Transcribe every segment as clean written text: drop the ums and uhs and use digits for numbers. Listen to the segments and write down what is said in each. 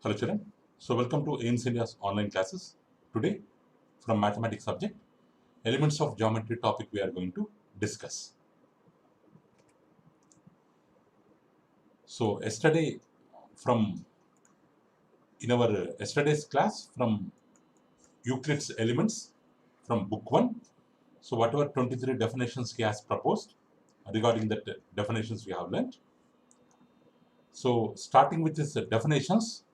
Hello children. So welcome to AIMS India's online classes. Today from mathematics subject, elements of geometry topic we are going to discuss. So yesterday in our yesterday's class from Euclid's elements from book 1. So whatever 23 definitions he has proposed regarding that definitions we have learnt. So starting with his definitions,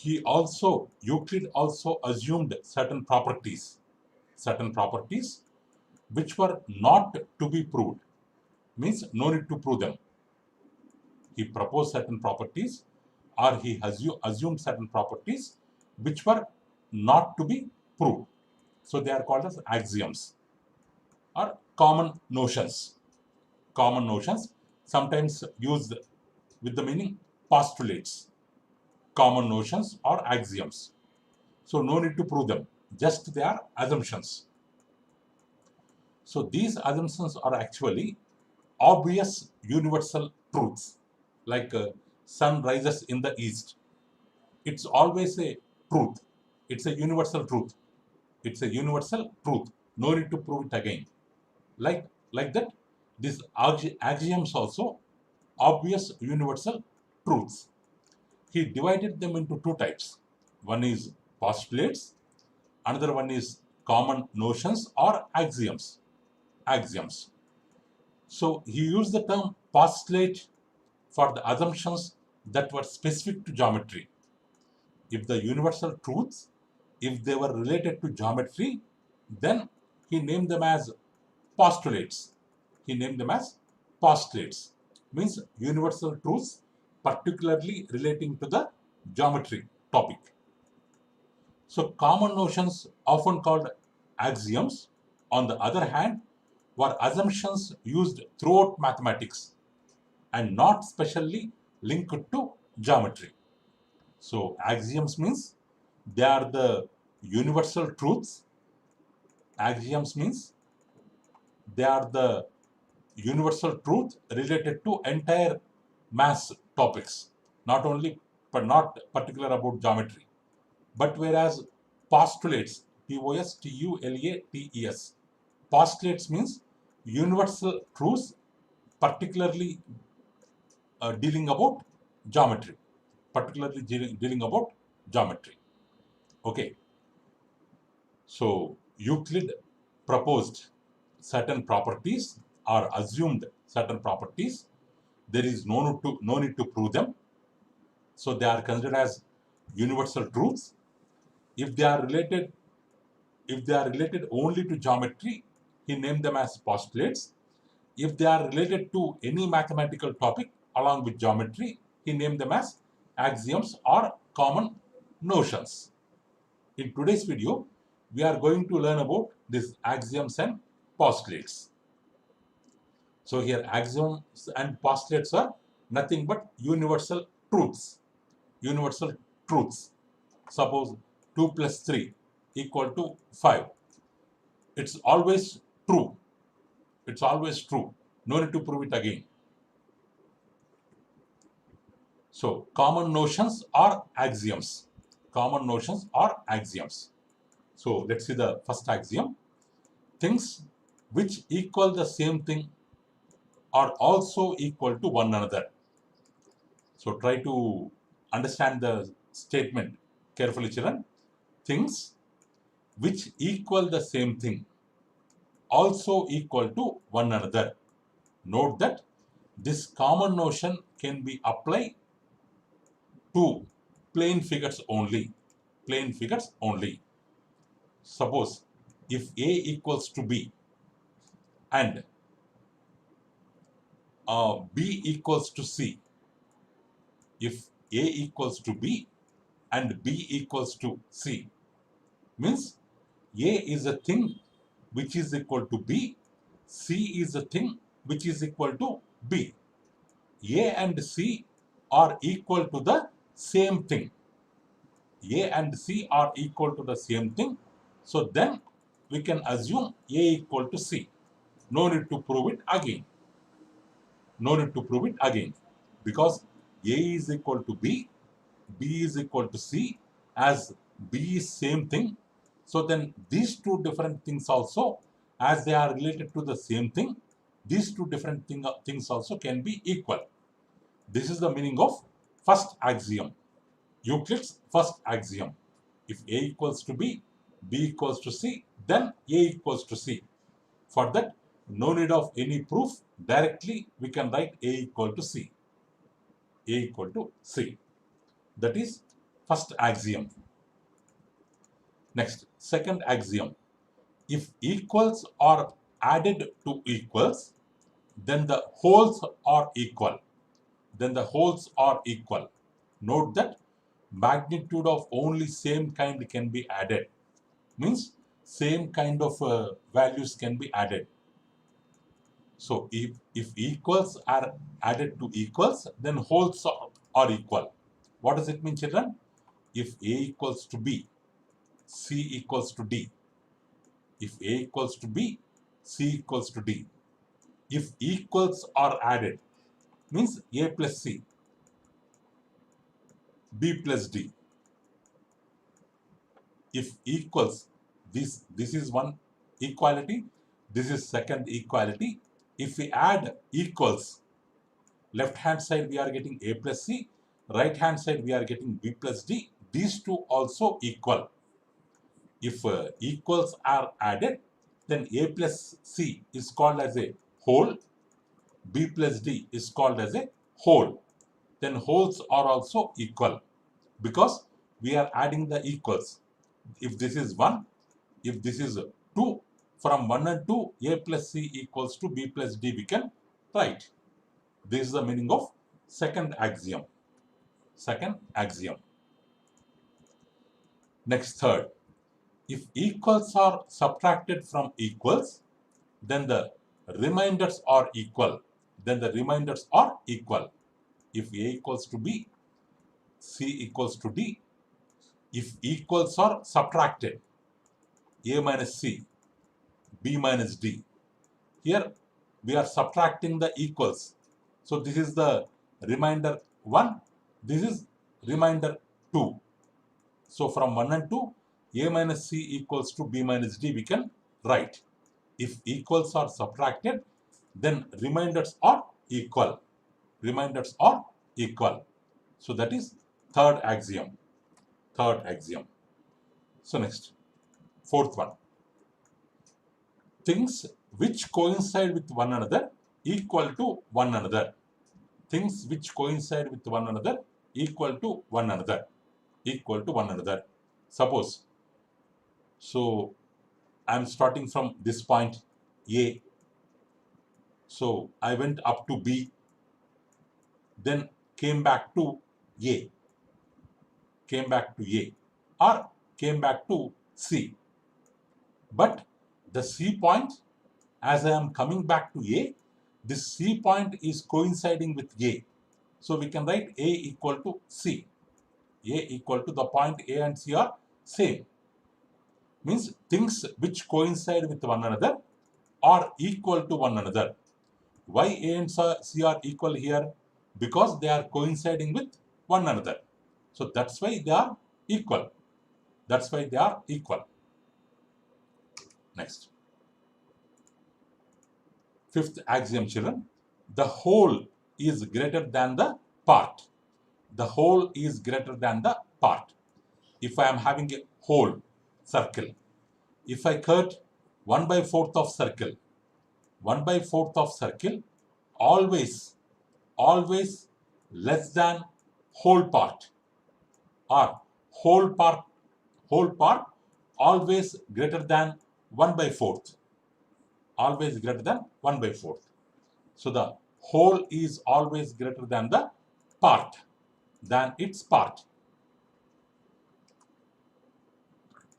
Euclid also assumed certain properties which were not to be proved, means no need to prove them. He proposed certain properties or he assumed certain properties which were not to be proved. So they are called as axioms or common notions. Common notions, sometimes used with the meaning postulates. Common notions or axioms. So no need to prove them, just they are assumptions. So these assumptions are actually obvious universal truths, like sun rises in the east. It's always a truth. It's a universal truth. It's a universal truth. No need to prove it again. Like that, these axioms also obvious universal truths. He divided them into two types. One is postulates, another one is common notions or axioms. So he used the term postulate for the assumptions that were specific to geometry. If the universal truths, if they were related to geometry, then he named them as postulates. Means universal truths particularly relating to the geometry topic. So common notions, often called axioms, on the other hand, were assumptions used throughout mathematics and not specially linked to geometry. So axioms means they are the universal truths. Axioms means they are the universal truth related to entire math topics, not not particular about geometry. But whereas postulates, Postulates, postulates means universal truths particularly dealing about geometry. Okay. So Euclid proposed certain properties or assumed certain properties. There is no need to prove them. So they are considered as universal truths. If they are related only to geometry, he named them as postulates. If they are related to any mathematical topic along with geometry, he named them as axioms or common notions. In today's video, we are going to learn about these axioms and postulates. So here axioms and postulates are nothing but universal truths. Suppose 2 plus 3 equal to 5. It's always true. No need to prove it again. So common notions are axioms. So let's see the first axiom. Things which equal the same thing are also equal to one another. So try to understand the statement carefully, children. Things which equal the same thing also equal to one another. Note that this common notion can be applied to plane figures only. Suppose if A equals to B and B equals to C, if A equals to B and B equals to C, means A is a thing which is equal to B, C is a thing which is equal to B. A and C are equal to the same thing. So then we can assume A equal to C. No need to prove it again. Because A is equal to B, B is equal to C, as B is same thing. So then these two different things also, as they are related to the same thing, these two different things also can be equal. This is the meaning of first axiom, Euclid's first axiom. If A equals to B, B equals to C, then A equals to C. For that, no need of any proof. Directly, we can write A equal to C. A equal to C. That is first axiom. Next, second axiom. If equals are added to equals, then the wholes are equal. Then the wholes are equal. Note that magnitude of only same kind can be added. Means same kind of values can be added. So if equals are added to equals, then wholes are equal. What does it mean, children? If A equals to B, C equals to D. If A equals to B, C equals to D. If equals are added, means A plus C, B plus D. If equals, this is one equality, this is second equality. If we add equals, left hand side we are getting A plus C, right hand side we are getting B plus D. These two also equal. If equals are added, then A plus C is called as a whole, B plus D is called as a whole. Then wholes are also equal because we are adding the equals. If this is 1, if this is 2, from 1 and 2, A plus C equals to B plus D we can write. This is the meaning of second axiom. Second axiom. Next, third. If equals are subtracted from equals, then the remainders are equal. Then the remainders are equal. If A equals to B, C equals to D. If equals are subtracted, A minus C, B minus D. Here we are subtracting the equals. So this is the remainder 1, this is remainder 2. So from 1 and 2, A minus C equals to B minus D we can write. If equals are subtracted, then remainders are equal. Remainders are equal. So that is third axiom. Third axiom. So next, fourth one. Things which coincide with one another equal to one another. Things which coincide with one another equal to one another. Equal to one another. Suppose, so I am starting from this point A. So I went up to B, then came back to A, came back to A, or came back to C. But the C point, as I am coming back to A, this C point is coinciding with A. So we can write A equal to C. A equal to the point A and C are same. Means things which coincide with one another are equal to one another. Why A and C are equal here? Because they are coinciding with one another. So that's why they are equal. That's why they are equal. Next. Fifth axiom, children. The whole is greater than the part. The whole is greater than the part. If I am having a whole circle, if I cut 1/4 of circle, 1/4 of circle always less than whole part, or whole part always greater than 1/4, always greater than 1/4. So the whole is always greater than the part, than its part.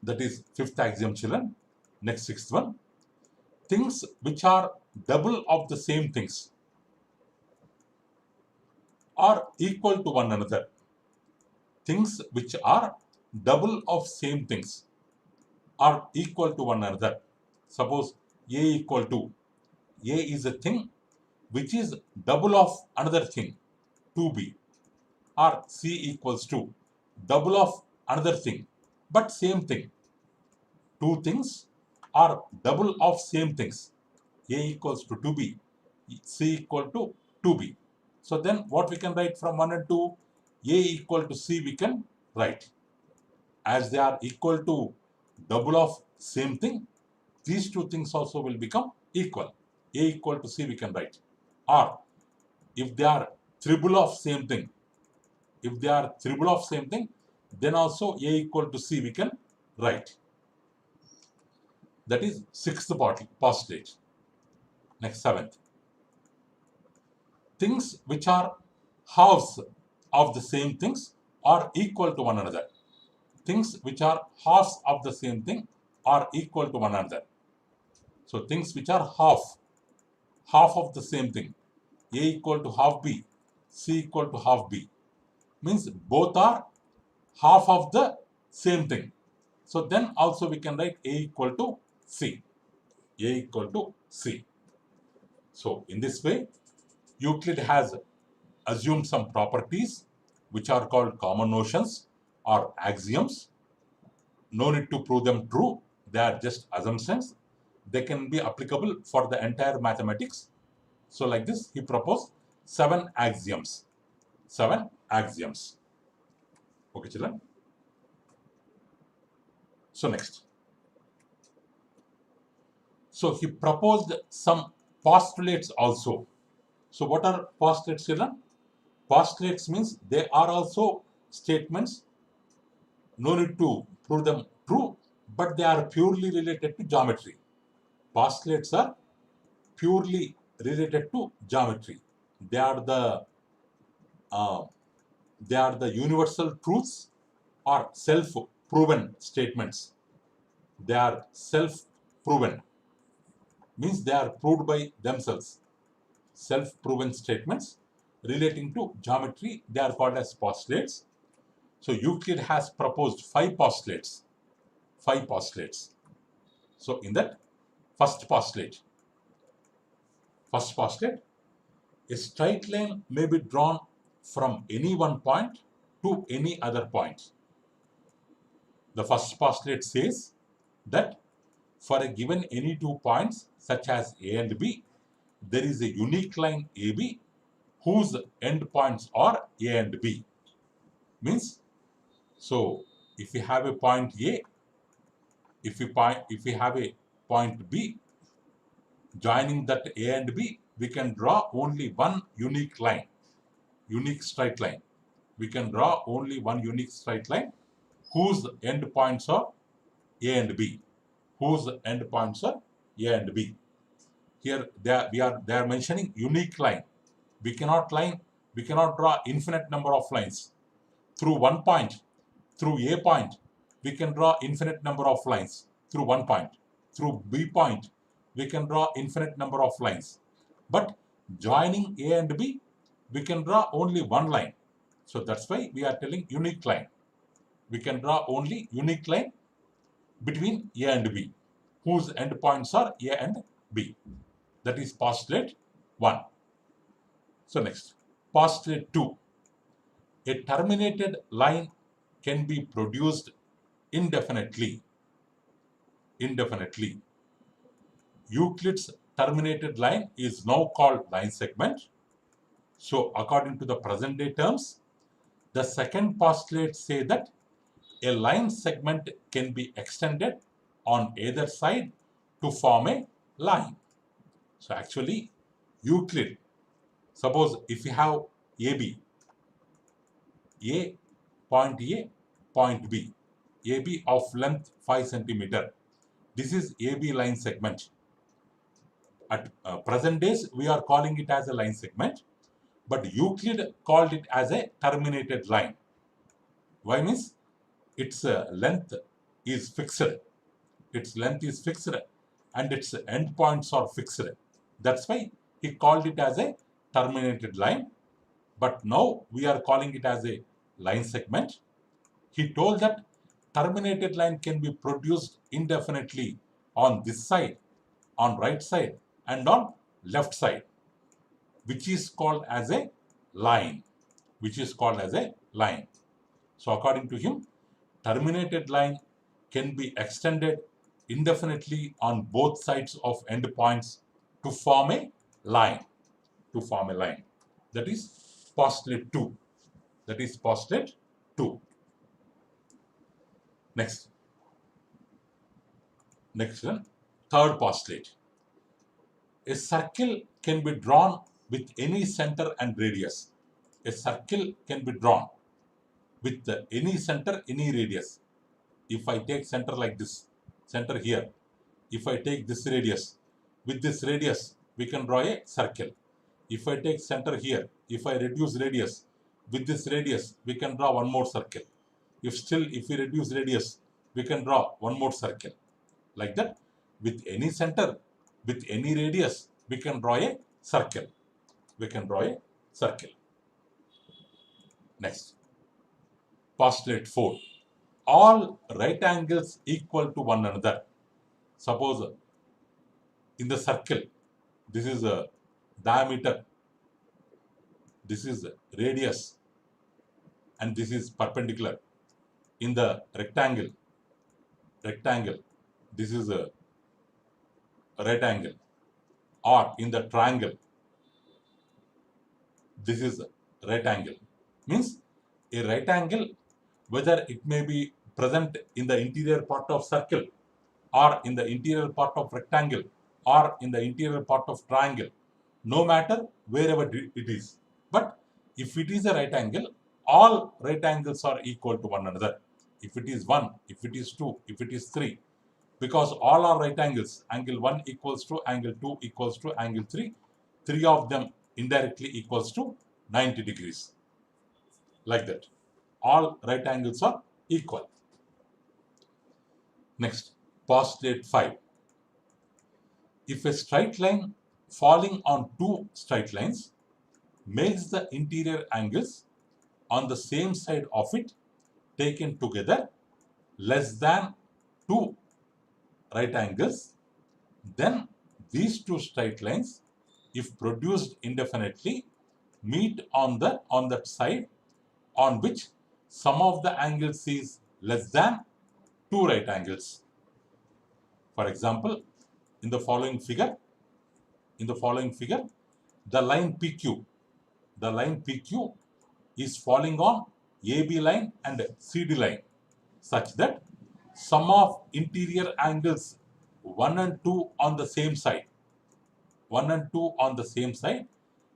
That is fifth axiom, children. Next, sixth one. Things which are double of the same things are equal to one another. Things which are double of same things are equal to one another. Suppose A equal to, A is a thing which is double of another thing, 2B. or C equals to double of another thing, but same thing. Two things are double of same things. A equals to 2B, C equal to 2B. So then what we can write from 1 and 2? A equal to C we can write. As they are equal to double of same thing, these two things also will become equal. A equal to C we can write. Or if they are triple of same thing, then also A equal to C we can write. That is sixth postulate. Next, seventh. Things which are halves of the same things are equal to one another. Things which are halves of the same thing are equal to one another. So things which are half of the same thing, A equal to half B, C equal to half B, means both are half of the same thing. So then also we can write A equal to C. A equal to C. So in this way, Euclid has assumed some properties which are called common notions or axioms. No need to prove them true. They are just assumptions. They can be applicable for the entire mathematics. So like this, he proposed 7 axioms. 7 axioms. Okay, children. So next. So he proposed some postulates also. So what are postulates, children? Postulates means they are also statements. No need to prove them true, but they are purely related to geometry. Postulates are purely related to geometry. They are the universal truths or self-proven statements. They are self-proven, means they are proved by themselves. Self-proven statements relating to geometry, they are called as postulates. So Euclid has proposed 5 postulates. 5 postulates. So in that first postulate, a straight line may be drawn from any one point to any other point. The first postulate says that for a given any 2 points such as A and B, there is a unique line AB whose endpoints are A and B. Means, so if we have a point A, if we have a point B, joining that A and B, we can draw only one unique line, unique straight line. We can draw only one unique straight line whose endpoints are A and B. Whose endpoints are A and B. Here they are mentioning unique line. We cannot draw infinite number of lines. Through one point, through A point, we can draw infinite number of lines through one point. Through B point, we can draw infinite number of lines. But joining A and B, we can draw only one line. So that's why we are telling unique line. We can draw only unique line between A and B, whose endpoints are A and B. That is postulate 1. So next, postulate 2. A terminated line can be produced indefinitely. Euclid's terminated line is now called line segment. So according to the present day terms, the second postulate say that a line segment can be extended on either side to form a line. So actually, Euclid, suppose if you have AB, point B, AB of length 5 centimeter. This is AB line segment. At present days, we are calling it as a line segment, but Euclid called it as a terminated line. Why means its length is fixed. Its length is fixed and its endpoints are fixed. That's why he called it as a terminated line. But now we are calling it as a line segment. He told that terminated line can be produced indefinitely on this side, on right side, and on left side, which is called as a line. which is called as a line. So according to him, terminated line can be extended indefinitely on both sides of endpoints to form a line. That is postulate 2. Next one, third postulate. A circle can be drawn with any center and radius. A circle can be drawn with any center, any radius. If I take center like this, center here, if I take this radius, with this radius, we can draw a circle. If I take center here, if I reduce radius, with this radius, we can draw one more circle. If we reduce radius, we can draw one more circle. Like that, with any center, with any radius, we can draw a circle. Next, postulate 4. All right angles equal to one another. Suppose in the circle, this is a diameter, this is radius, and this is perpendicular. In the rectangle, this is a right angle, or in the triangle, this is a right angle. Means a right angle, whether it may be present in the interior part of circle, or in the interior part of rectangle, or in the interior part of triangle, no matter wherever it is. But if it is a right angle, all right angles are equal to one another. If it is 1, if it is 2, if it is 3, because all are right angles, angle 1 equals to angle 2 equals to angle 3, 3 of them indirectly equals to 90 degrees. Like that. All right angles are equal. Next, postulate 5. If a straight line falling on two straight lines makes the interior angles on the same side of it taken together less than 2 right angles, then these two straight lines, if produced indefinitely, meet on that side on which sum of the angles is less than 2 right angles. For example, in the following figure, the line PQ is falling on AB line and CD line such that sum of interior angles 1 and 2 on the same side,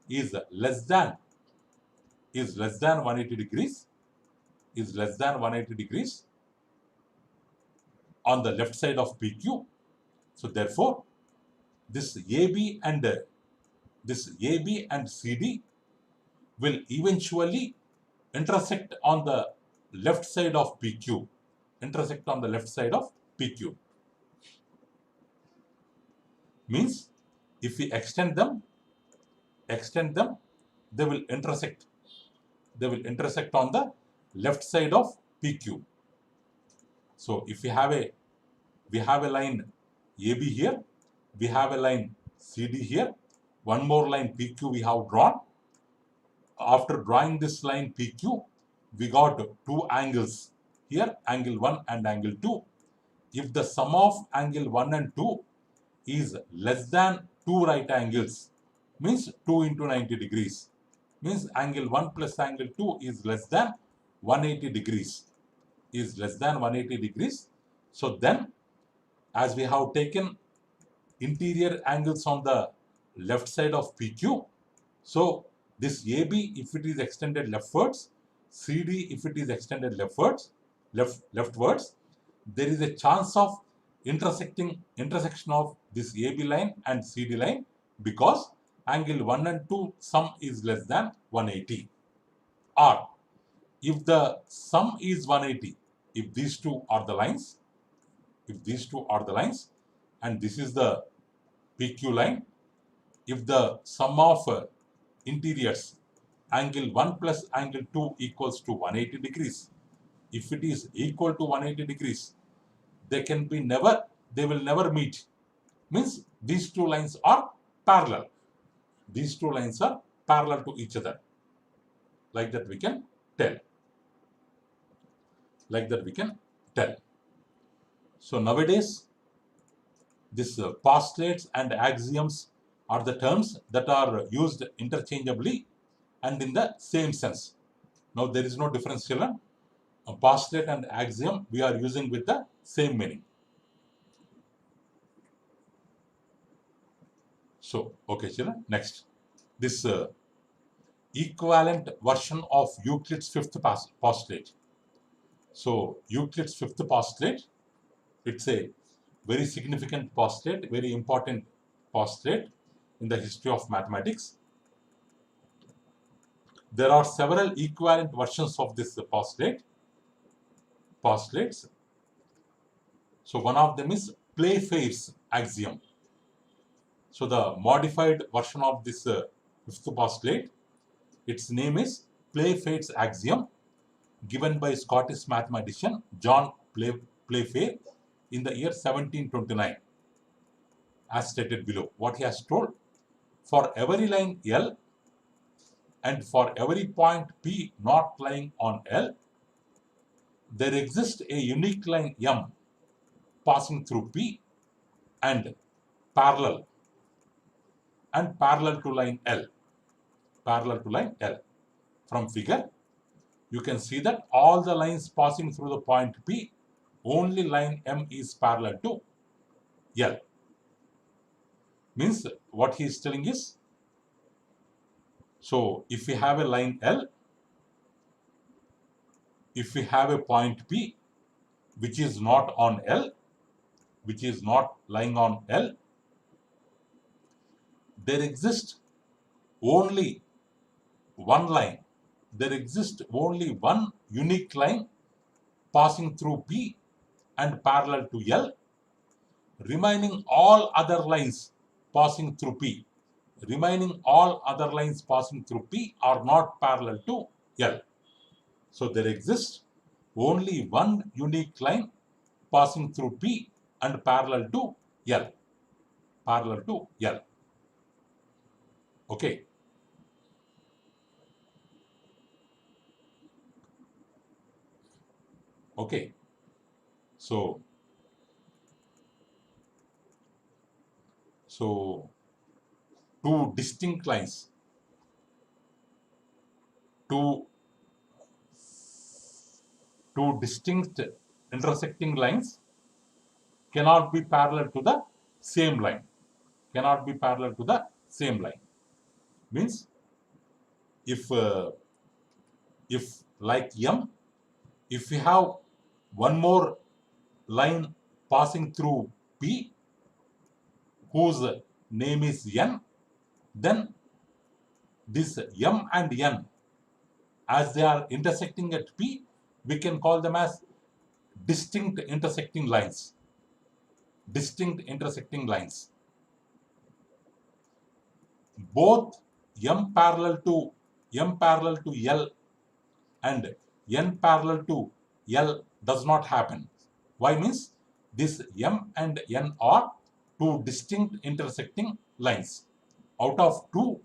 is less than 180 degrees, on the left side of PQ. So therefore, this AB and CD will eventually intersect on the left side of PQ. Means if we extend them, they will intersect on the left side of PQ. So if we have a line AB here, we have a line CD here, one more line PQ we have drawn. After drawing this line PQ, we got two angles here, angle 1 and angle 2. If the sum of angle 1 and 2 is less than 2 right angles, means 2 into 90 degrees, means angle 1 plus angle 2 is less than 180 degrees. So then, as we have taken interior angles on the left side of PQ, so this AB, if it is extended leftwards, CD, if it is extended leftwards, there is a chance of intersection of this AB line and CD line, because angle 1 and 2 sum is less than 180. Or if the sum is 180, if these two are the lines, and this is the PQ line, if the sum of interiors, angle 1 plus angle 2 equals to 180 degrees, if it is equal to 180 degrees, they will never meet. Means these two lines are parallel. To each other. Like that we can tell. Like that we can tell. So nowadays, this postulates and axioms are the terms that are used interchangeably and in the same sense. Now there is no difference, children. A postulate and axiom we are using with the same meaning. So, okay, children. Next, this equivalent version of Euclid's fifth postulate. So, Euclid's fifth postulate, it's a very significant postulate, very important postulate in the history of mathematics. There are several equivalent versions of this postulates. So, one of them is Playfair's axiom. So, the modified version of this fifth postulate, its name is Playfair's axiom, given by Scottish mathematician John Playfair in the year 1729. As stated below, what he has told: for every line L and for every point P not lying on L, there exists a unique line M passing through P and parallel to line L. From figure, you can see that all the lines passing through the point P, only line M is parallel to L. Means what he is telling is, so if we have a line L, if we have a point P which is not on L, which is not lying on L, there exists only one line. There exists only one unique line passing through P and parallel to L. Remaining all other lines passing through P. Remaining all other lines passing through P are not parallel to L. So there exists only one unique line passing through P and parallel to L. Okay. Okay. So two distinct lines, two distinct intersecting lines cannot be parallel to the same line. Means if like M, if we have one more line passing through P whose name is N, then this M and N, as they are intersecting at P, we can call them as distinct intersecting lines. Both M parallel to L and N parallel to L does not happen. Why? Means this M and N are two distinct intersecting lines. Out of two,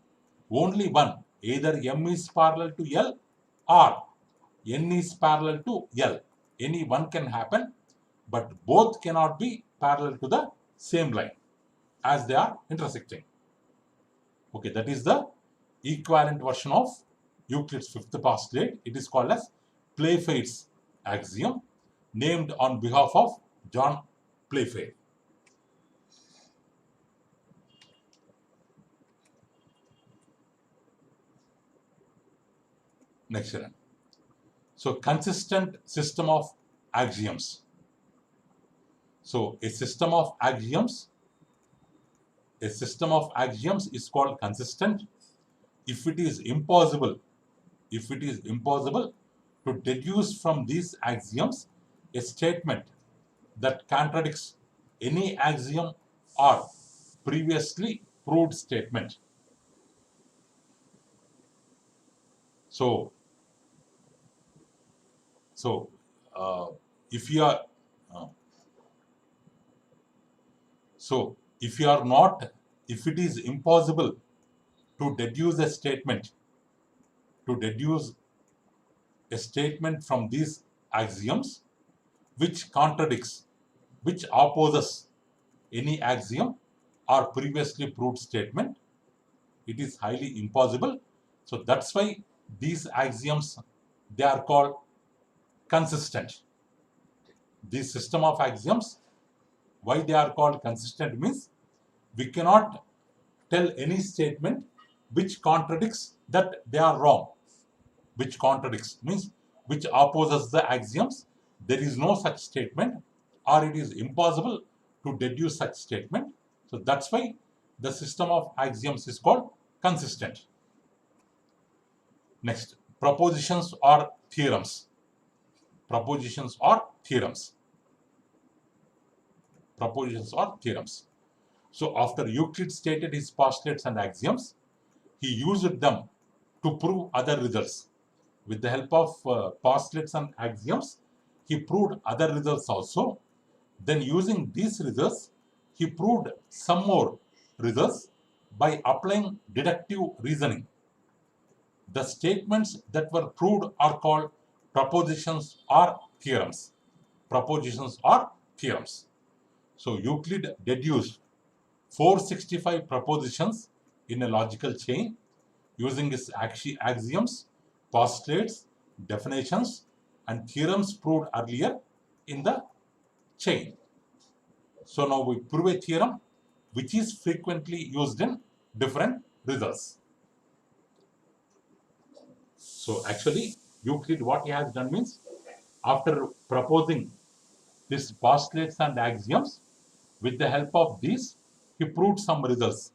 only one, either M is parallel to L or N is parallel to L. Any one can happen, but both cannot be parallel to the same line as they are intersecting. Okay, that is the equivalent version of Euclid's fifth postulate. It is called as Playfair's axiom, named on behalf of John Playfair. Next one. So, consistent system of axioms. So, a system of axioms is called consistent if it is impossible to deduce from these axioms a statement that contradicts any axiom or previously proved statement. So if you are if it is impossible to deduce a statement a statement from these axioms which contradicts, which opposes any axiom or previously proved statement. It is highly impossible. So that's why these axioms, they are called consistent. This system of axioms, why they are called consistent means we cannot tell any statement which contradicts that they are wrong. Which contradicts means which opposes the axioms. There is no such statement, or it is impossible to deduce such statement. So that's why the system of axioms is called consistent. Next, propositions or theorems. Propositions or theorems. Propositions or theorems. So after Euclid stated his postulates and axioms, he used them to prove other results. With the help of postulates and axioms, he proved other results also. Then using these results, he proved some more results by applying deductive reasoning. The statements that were proved are called propositions or theorems. Propositions or theorems. So Euclid deduced 465 propositions in a logical chain using his axioms, postulates, definitions, and theorems proved earlier in the chain. So now we prove a theorem which is frequently used in different results. So actually, Euclid, what he has done means, after proposing these postulates and axioms, with the help of these, he proved some results.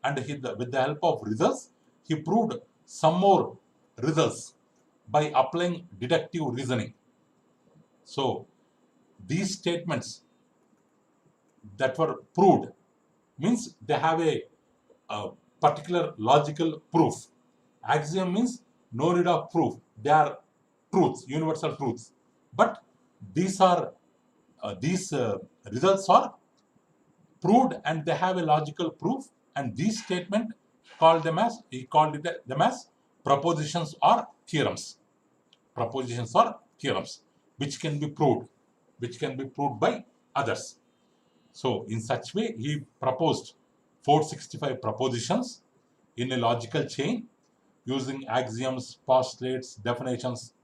And with the help of results, he proved some more results by applying deductive reasoning. So these statements that were proved means they have a particular logical proof. Axiom means no need of proof. They are truths, universal truths. But these results are proved and they have a logical proof. And these statements he called them as propositions or theorems. Propositions or theorems, which can be proved by others. So in such way, he proposed 465 propositions in a logical chain using axioms, postulates, definitions,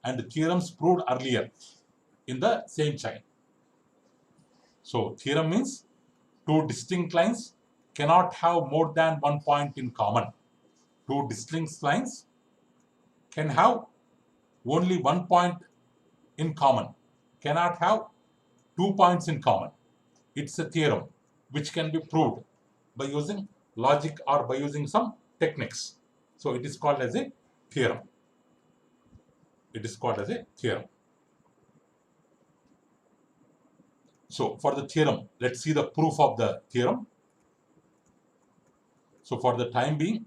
and theorems proved earlier in the same chain. So theorem means two distinct lines cannot have more than one point in common. Two distinct lines can have only one point in common, cannot have 2 points in common. It's a theorem which can be proved by using logic or by using some techniques. So it is called as a theorem. It is called as a theorem. So for the theorem, let's see the proof of the theorem. So for the time being,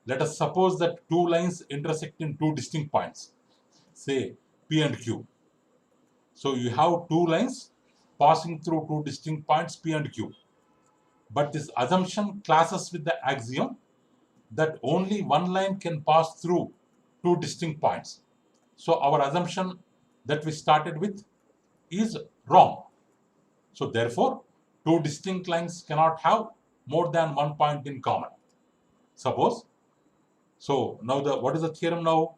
let us suppose that two lines intersect in two distinct points, say P and Q. So you have two lines passing through two distinct points P and Q. But this assumption clashes with the axiom that only one line can pass through two distinct points. So our assumption that we started with is wrong. So therefore, two distinct lines cannot have more than one point in common. Suppose. So now what is the theorem now?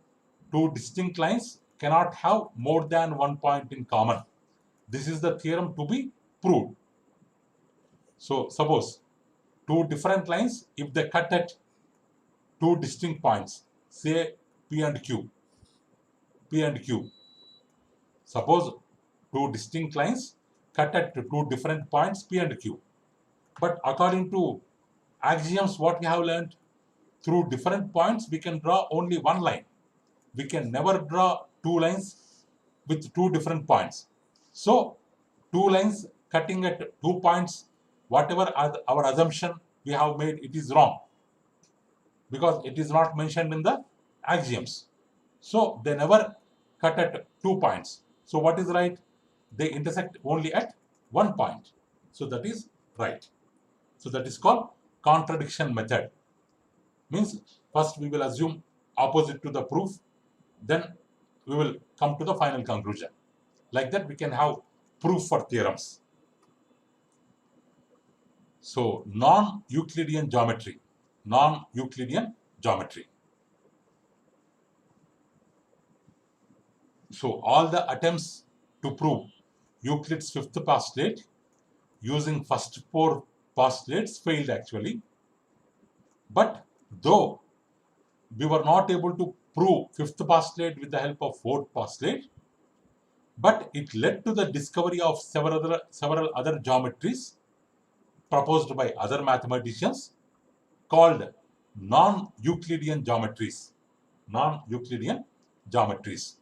Two distinct lines cannot have more than one point in common. This is the theorem to be proved. So suppose two different lines, if they cut at two distinct points, say P and Q. P and Q. Suppose two distinct lines cut at two different points P and Q. But according to axioms, what we have learned, through different points we can draw only one line. We can never draw two lines with two different points. So two lines cutting at 2 points, whatever our assumption we have made, it is wrong, because it is not mentioned in the axioms. So they never cut at 2 points. So what is right? They intersect only at 1 point. So that is right. So that is called contradiction method. Means first we will assume opposite to the proof, then we will come to the final conclusion. Like that, we can have proof for theorems. So, non-Euclidean geometry. Non-Euclidean geometry. So, all the attempts to prove Euclid's fifth postulate using first four postulates failed actually. But though we were not able to prove fifth postulate with the help of fourth postulate, but it led to the discovery of several other geometries proposed by other mathematicians called non-Euclidean geometries. Non-Euclidean geometries.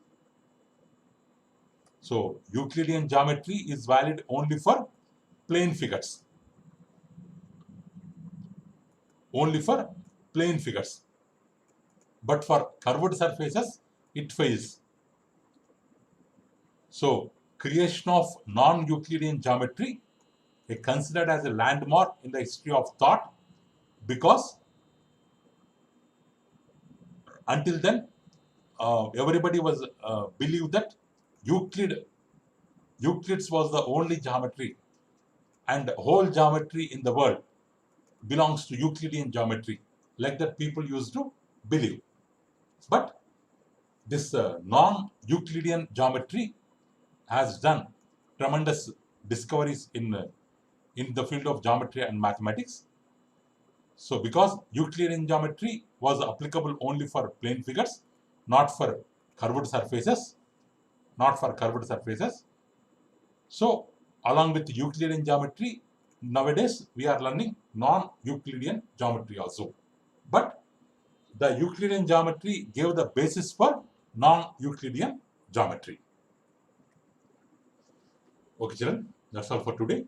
So, Euclidean geometry is valid only for plane figures. Only for plane figures. But for curved surfaces, it fails. So, creation of non-Euclidean geometry is considered as a landmark in the history of thought, because until then, everybody was believed that Euclid's was the only geometry, and whole geometry in the world belongs to Euclidean geometry. Like that, people used to believe. But this non-Euclidean geometry has done tremendous discoveries in the field of geometry and mathematics. So, because Euclidean geometry was applicable only for plane figures, not for curved surfaces, So, along with Euclidean geometry, nowadays we are learning non-Euclidean geometry also. But the Euclidean geometry gave the basis for non-Euclidean geometry. Okay, children, that's all for today.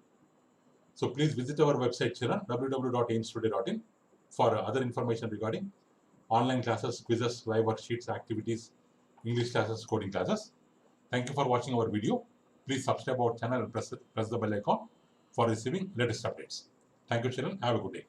So please visit our website, children, www.aimstoday.in, for other information regarding online classes, quizzes, live worksheets, activities, English classes, coding classes. Thank you for watching our video. Please subscribe our channel and press the bell icon for receiving latest updates. Thank you, children. Have a good day.